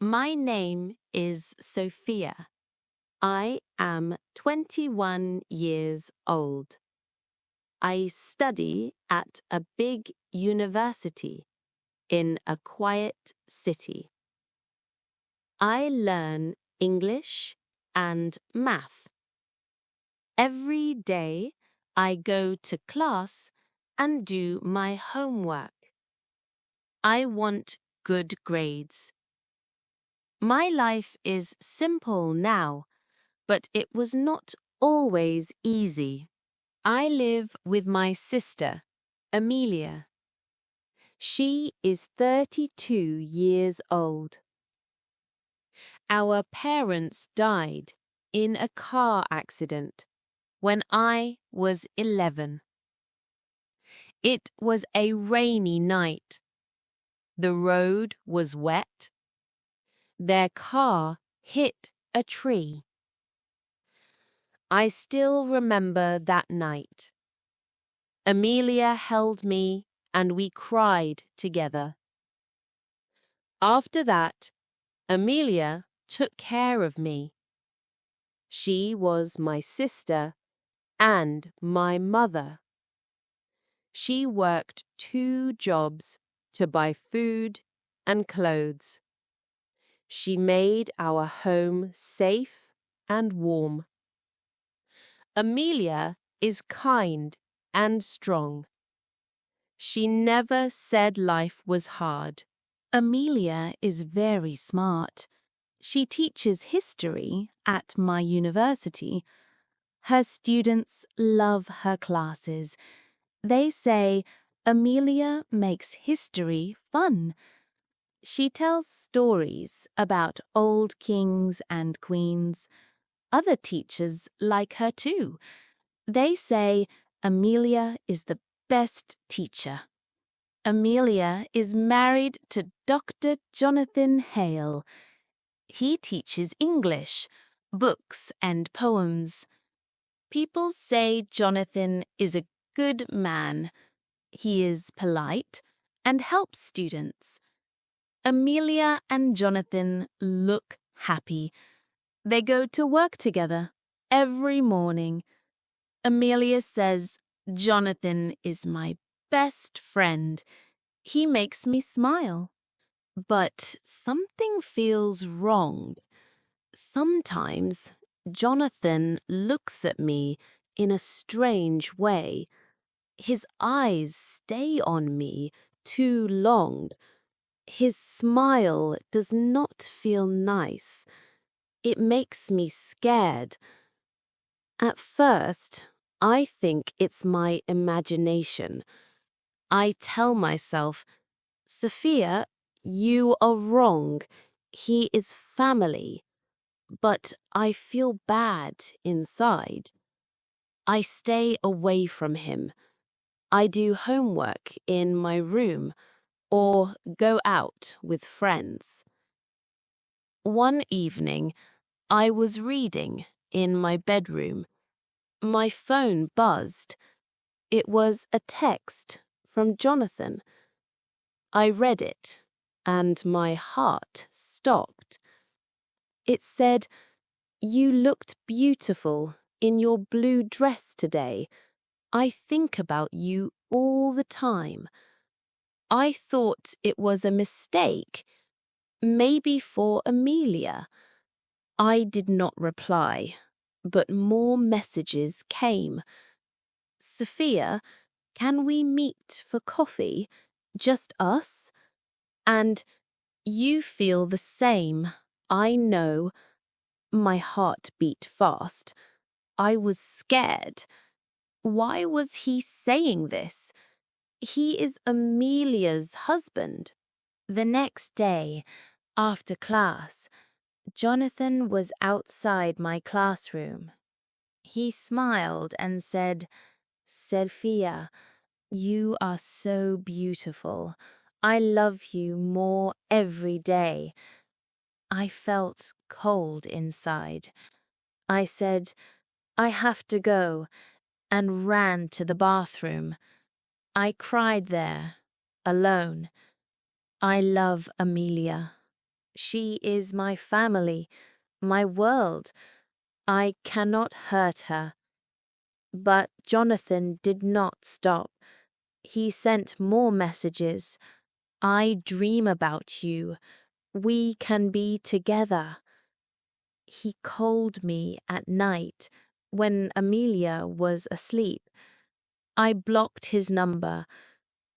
My name is Sophia. I am 21 years old. I study at a big university in a quiet city. I learn English and math. Every day I go to class and do my homework. I want good grades. My life is simple now, but it was not always easy. I live with my sister, Amelia. She is 32 years old. Our parents died in a car accident when I was 11. It was a rainy night. The road was wet. Their car hit a tree. I still remember that night. Amelia held me and we cried together. After that, Amelia took care of me. She was my sister and my mother. She worked 2 jobs to buy food and clothes. She made our home safe and warm. Amelia is kind and strong. She never said life was hard. Amelia is very smart. She teaches history at my university. Her students love her classes. They say Amelia makes history fun. She tells stories about old kings and queens. Other teachers like her too. They say Amelia is the best teacher. Amelia is married to Dr. Jonathan Hale. He teaches English, books and poems. People say Jonathan is a good man. He is polite and helps students. Amelia and Jonathan look happy. They go to work together every morning. Amelia says Jonathan is my best friend. He makes me smile. But something feels wrong. Sometimes Jonathan looks at me in a strange way. His eyes stay on me too long. His smile does not feel nice. It makes me scared. At first, I think it's my imagination. I tell myself, Sophia, you are wrong. He is family. But I feel bad inside. I stay away from him. I do homework in my room or go out with friends. One evening, I was reading in my bedroom. My phone buzzed. It was a text from Jonathan. I read it, and my heart stopped. It said, "You looked beautiful in your blue dress today. I think about you all the time." I thought it was a mistake, maybe for Amelia. I did not reply, but more messages came. Sophia, can we meet for coffee? Just us? And you feel the same, I know. My heart beat fast. I was scared. Why was he saying this? He is Amelia's husband. The next day, after class, Jonathan was outside my classroom. He smiled and said, "Sophia, you are so beautiful. I love you more every day." I felt cold inside. I said, "I have to go," and ran to the bathroom. I cried there, alone. I love Amelia. She is my family, my world. I cannot hurt her. But Jonathan did not stop. He sent more messages. I dream about you. We can be together. He called me at night when Amelia was asleep. I blocked his number,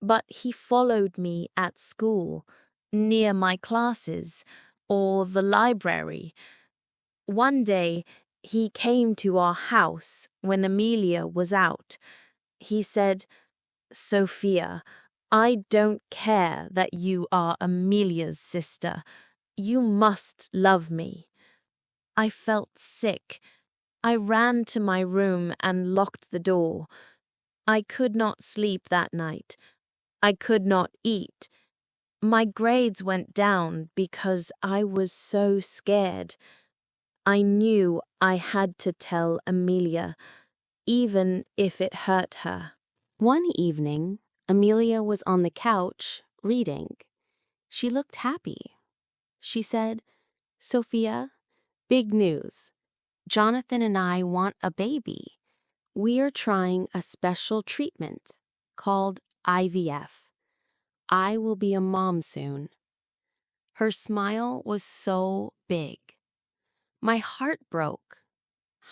but he followed me at school, near my classes, or the library. One day, he came to our house when Amelia was out. He said, "Sophia, I don't care that you are Amelia's sister. You must love me." I felt sick. I ran to my room and locked the door. I could not sleep that night. I could not eat. My grades went down because I was so scared. I knew I had to tell Amelia, even if it hurt her. One evening, Amelia was on the couch reading. She looked happy. She said, "Sophia, big news. Jonathan and I want a baby. We are trying a special treatment called IVF. I will be a mom soon." Her smile was so big. My heart broke.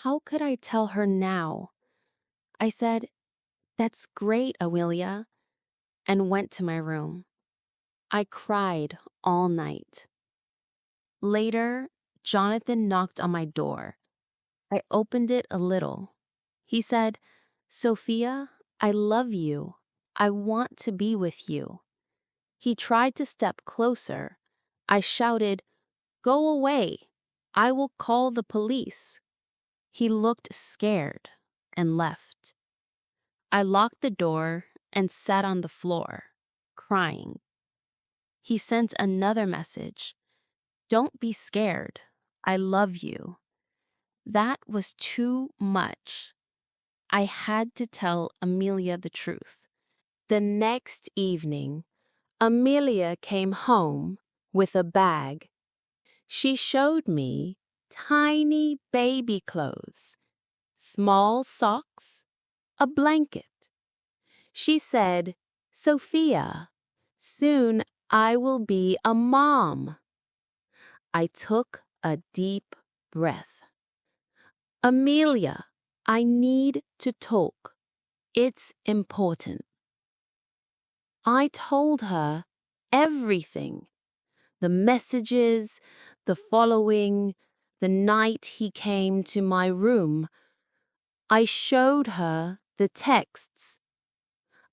How could I tell her now? I said, "That's great, Amelia," and went to my room. I cried all night. Later, Jonathan knocked on my door. I opened it a little. He said, "Sophia, I love you. I want to be with you." He tried to step closer. I shouted, "Go away. I will call the police." He looked scared and left. I locked the door and sat on the floor, crying. He sent another message. "Don't be scared. I love you." That was too much. I had to tell Amelia the truth. The next evening, Amelia came home with a bag. She showed me tiny baby clothes, small socks, a blanket. She said, "Sophia, soon I will be a mom." I took a deep breath. "Amelia, I need to talk. It's important." I told her everything. The messages, the following, the night he came to my room. I showed her the texts.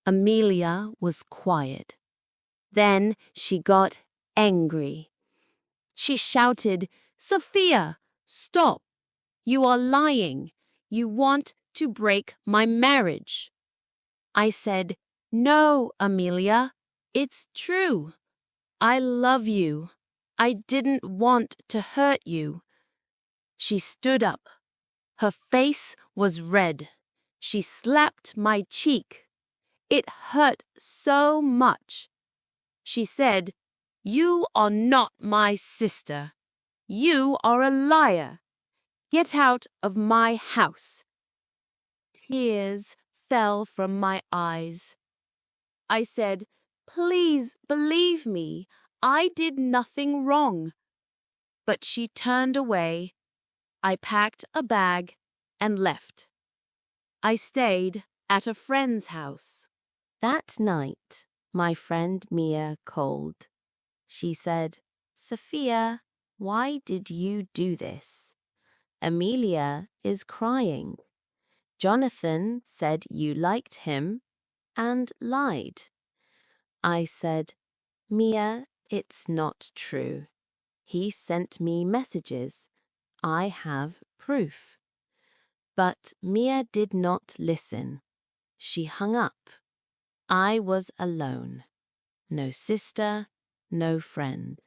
Amelia was quiet. Then she got angry. She shouted, "Sophia, stop! You are lying. You want to break my marriage." I said, "No, Amelia, it's true. I love you. I didn't want to hurt you." She stood up. Her face was red. She slapped my cheek. It hurt so much. She said, "You are not my sister. You are a liar. Get out of my house." Tears fell from my eyes. I said, "Please believe me. I did nothing wrong." But she turned away. I packed a bag and left. I stayed at a friend's house. That night, my friend Mia called. She said, "Sophia, why did you do this? Amelia is crying. Jonathan said you liked him and lied." I said, "Mia, it's not true. He sent me messages. I have proof." But Mia did not listen. She hung up. I was alone. No sister, no friend.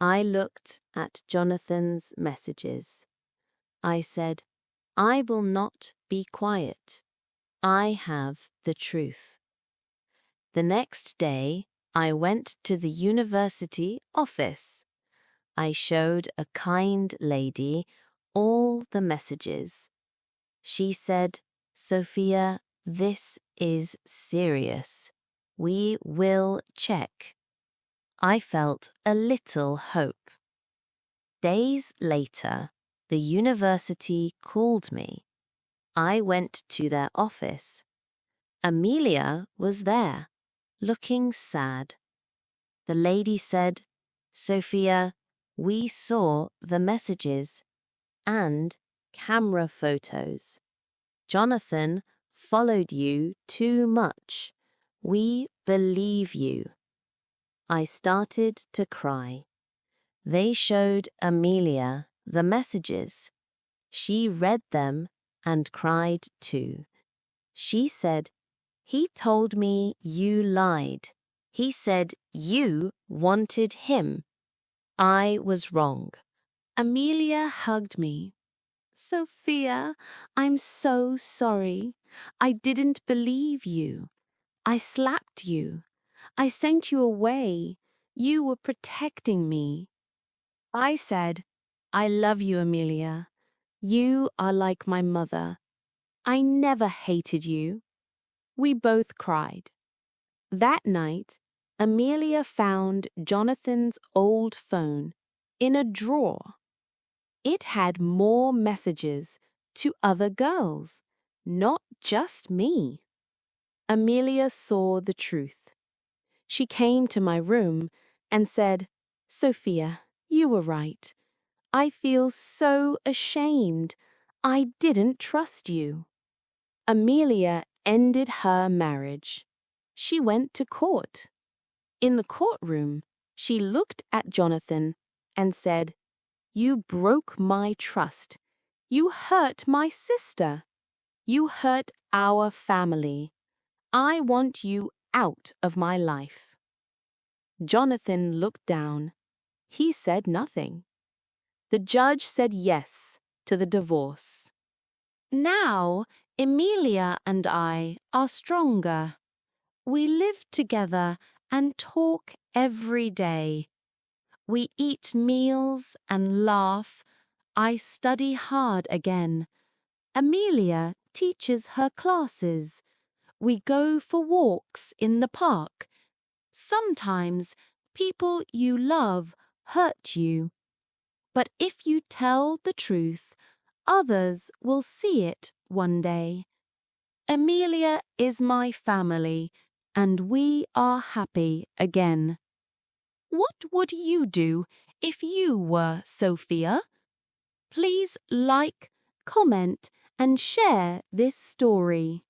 I looked at Jonathan's messages. I said, "I will not be quiet. I have the truth." The next day, I went to the university office. I showed a kind lady all the messages. She said, "Sophia, this is serious. We will check." I felt a little hope. Days later, the university called me. I went to their office. Amelia was there, looking sad. The lady said, "Sophia, we saw the messages and camera photos. Jonathan followed you too much. We believe you." I started to cry. They showed Amelia the messages. She read them and cried too. She said, "He told me you lied. He said you wanted him. I was wrong." Amelia hugged me. "Sophia, I'm so sorry. I didn't believe you. I slapped you. I sent you away. You were protecting me." I said, "I love you, Amelia. You are like my mother. I never hated you." We both cried. That night, Amelia found Jonathan's old phone in a drawer. It had more messages to other girls, not just me. Amelia saw the truth. She came to my room and said, "Sophia, you were right. I feel so ashamed. I didn't trust you." Amelia ended her marriage. She went to court. In the courtroom, she looked at Jonathan and said, "You broke my trust. You hurt my sister. You hurt our family. I want you out of my life." Jonathan looked down. He said nothing. The judge said yes to the divorce. Now, Amelia and I are stronger. We live together and talk every day. We eat meals and laugh. I study hard again. Amelia teaches her classes. We go for walks in the park. Sometimes people you love hurt you. But if you tell the truth, others will see it one day. Amelia is my family, and we are happy again. What would you do if you were Sophia? Please like, comment, and share this story.